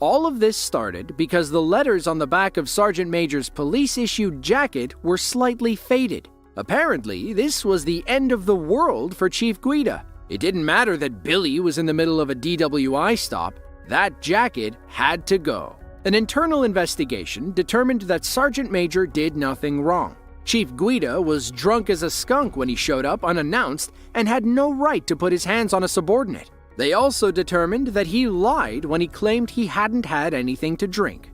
All of this started because the letters on the back of Sergeant Major's police-issued jacket were slightly faded. Apparently, this was the end of the world for Chief Guida. It didn't matter that Billy was in the middle of a DWI stop. That jacket had to go. An internal investigation determined that Sergeant Major did nothing wrong. Chief Guida was drunk as a skunk when he showed up unannounced and had no right to put his hands on a subordinate. They also determined that he lied when he claimed he hadn't had anything to drink.